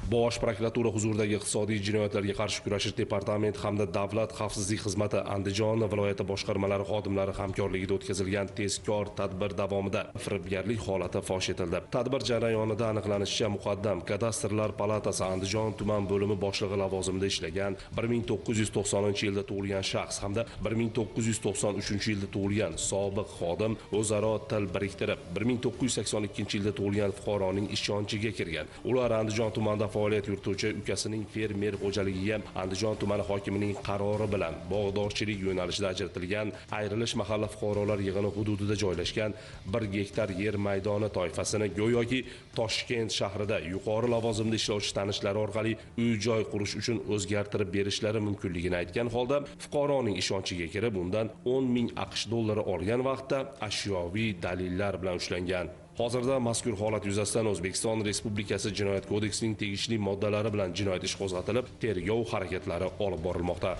Bosh prokuratura huzuridagi iqtisodiy jinoyatlarga qarshi kurashish departamenti hamda Davlat xavfsizlik xizmati Andijon viloyati boshqarmalari xodimlari hamkorligida o'tkazilgan tezkor tadbir davomida firibgarlik holati fosh etildi. Tadbir jarayonida aniqlanishicha, muqaddam Kadastrlar palatasi Andijon tuman bo'limi boshlig'i lavozimida ishlagan 1990-yilda tug'ilgan shaxs hamda 1993-yilda tug'ilgan sobiq xodim o'zaro til biriktirib 1982-yilda tug'ilgan fuqaroning ishonchiga kirgan. Ular Andijon tumanida faoliyat yurituvchi ukasining fermer xo'jaligiga Andijon tumani hokimining qarori bilan bog'dorchilik yo'nalishida ajratilgan ayrilish mahalla fuqarolar yig'ini hududida joylashgan 1 gektar yer maydoni toifasini go'yoki Toshkent shahrida yuqori lavozimda ishlovchi tanishlari orqali uy-joy qurish uchun o'zgartirib berishlari mumkinligini aytgan holda fuqaroning ishonchiga kirib undan 10 ming AQSh dollari olgan vaqtda ashyoviy dalillar bilan ushlangan. Hozirda mazkur holat yuzasidan O'zbekiston Respublikasi Jinoyat kodeksining tegishli moddalari bilan jinoyat ishi qo'zg'atilib, tergov harakatlari olib borilmoqda.